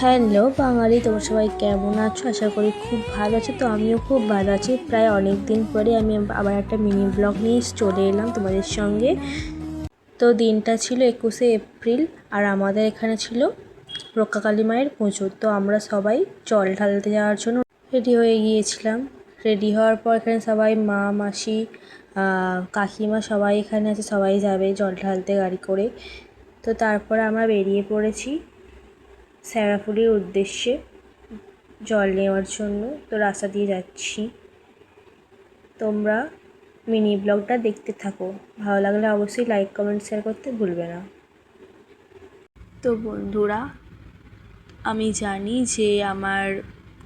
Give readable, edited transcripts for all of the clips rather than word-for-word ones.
Hello বাঙালি, তোমরা সবাই কেমন আছো? আশা করি খুব ভালো আছো। তো আমিও খুব ভালো আছি। প্রায় অনেক দিন পরে আমি আবার একটা মিনি ব্লগ নিয়ে চলে এলাম তোমাদের সঙ্গে। তো দিনটা ছিল 21শে এপ্রিল, আর আমাদের এখানে ছিল রক্ষাকালী মায়ের পুজো। তো আমরা সবাই জল ঢালতে যাওয়ার জন্য রেডি হয়ে গিয়েছিলাম। রেডি হওয়ার পর এখানে সবাই মা, মাসি, কাকিমা সবাই এখানে আছে, সবাই যাবে জল ঢালতে গাড়ি করে। তো তারপরে আমরা বেরিয়ে পড়েছি শেরাফুলির উদ্দেশ্যে জল নেওয়ার জন্য। তো রাস্তা দিয়ে যাচ্ছি, তোমরা মিনি ব্লগটা দেখতে থাকো। ভালো লাগলে অবশ্যই লাইক, কমেন্ট, শেয়ার করতে ভুলবে না। তো বন্ধুরা, আমি জানি যে আমার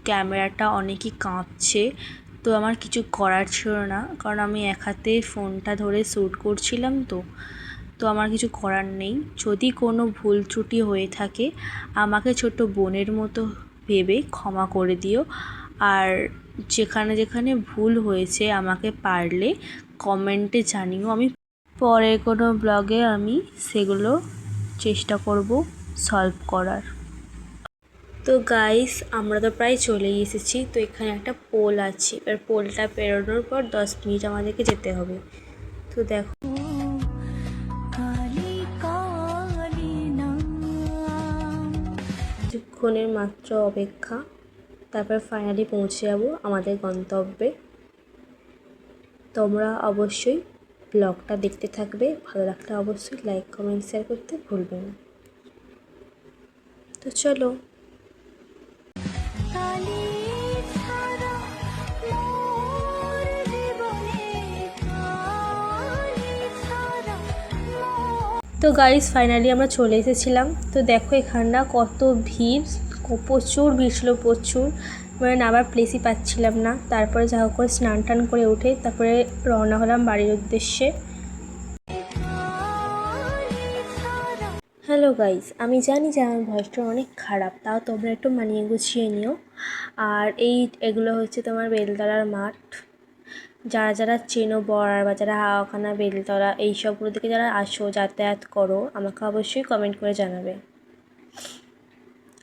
ক্যামেরাটা অনেকই কাঁপছে, তো আমার কিছু করার ছিল না, কারণ আমি এক হাতে ফোনটা ধরে শ্যুট করছিলাম। তো আমার কিছু করার নেই। যদি কোনো ভুল ত্রুটি হয়ে থাকে আমাকে ছোট বোনের মতো ভেবে ক্ষমা করে দিও। আর যেখানে যেখানে ভুল হয়েছে আমাকে পারলে কমেন্টে জানিও, আমি পরের কোনো ব্লগে আমি সেগুলো চেষ্টা করব সলভ করার। তো গাইস, আমরা তো প্রায় চলেই এসেছি। তো এখানে একটা পোল আছে, এবার পোলটা পেরোনোর পর 10 মিনিট আমাদেরকে যেতে হবে। তো দেখো, কিছুক্ষণের মাত্র অপেক্ষা, তারপর ফাইনালি পৌঁছে যাব আমাদের গন্তব্যে। তোমরা অবশ্যই ব্লগটা দেখতে থাকবে, ভালো লাগলে অবশ্যই লাইক, কমেন্ট, শেয়ার করতে ভুলবে না। তো চলো। তো গাইস, ফাইনালি আমরা চলে এসেছিলাম। তো দেখো এখানটা কত ভিড়, প্রচুর ভিড় ছিল, প্রচুর, মানে নামার প্লেসই পাচ্ছিলাম না। তারপরে যা হোক করে স্নান টান করে উঠে তারপরে রওনা হলাম বাড়ির উদ্দেশ্যে। হ্যালো গাইস, আমি জানি যে আমার ভয়েসটা অনেক খারাপ, তাও তোমরা একটু মানিয়ে গুছিয়ে নিও। আর এগুলো হচ্ছে তোমার বেলতলার মাঠ। যারা যারা চেনো বড়ার বা যারা হাওয়াখানা, বেলতলা এইসবগুলো থেকে যারা আসো, যাতায়াত করো, আমাকে অবশ্যই কমেন্ট করে জানাবে।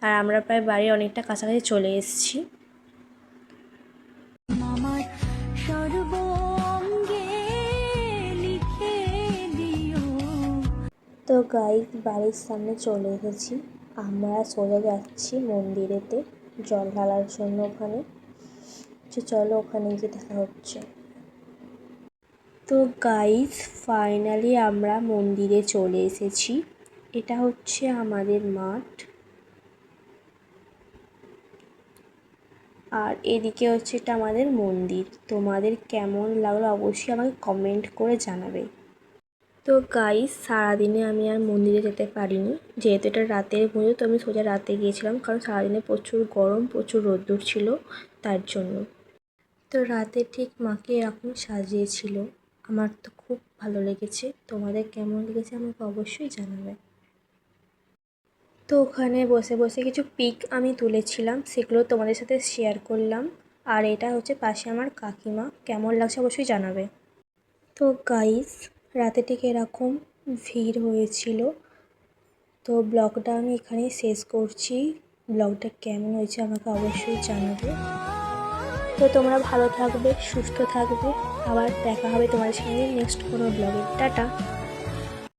আর আমরা প্রায় বাড়ির অনেকটা কাছাকাছি চলে এসেছি। তো গাইস, বাড়ির সামনে চলে এসেছি। আমরা সোজা যাচ্ছি মন্দিরেতে জল ঢালার জন্য। ওখানে চলো, ওখানে গিয়ে দেখা হচ্ছে। তো গাইস, ফাইনালি আমরা মন্দিরে চলে এসেছি। এটা হচ্ছে আমাদের মাঠ, আর এদিকে হচ্ছে এটা আমাদের মন্দির। তোমাদের কেমন লাগলো অবশ্যই আমাকে কমেন্ট করে জানাবে। তো গাইস, সারাদিনে আমি আর মন্দিরে যেতে পারিনি, যেহেতু এটা রাতের পুজো। তো আমি সোজা রাতে গিয়েছিলাম, কারণ সারাদিনে প্রচুর গরম, প্রচুর রোদ্দুর ছিল, তার জন্য। তো রাতে ঠিক মাকে এরকম সাজিয়েছিল, আমার তো খুব ভালো লেগেছে। তোমাদের কেমন লেগেছে আমাকে অবশ্যই জানাবে। তো ওখানে বসে বসে কিছু পিক আমি তুলেছিলাম, সেগুলো তোমাদের সাথে শেয়ার করলাম। আর এটা হচ্ছে পাশে আমার কাকিমা, কেমন লাগছে অবশ্যই জানাবে। তো গাইস, রাতে ঠিক এরকম ভিড় হয়েছিল। তো ব্লগটা আমি এখানেই শেষ করছি। ব্লগটা কেমন হয়েছে আমাকে অবশ্যই জানাবে। তো তোমরা ভালো থাকবে, সুস্থ থাকবে। আবার দেখা হবে তোমাদের সঙ্গে নেক্সট কোনো ব্লগে। টাটা।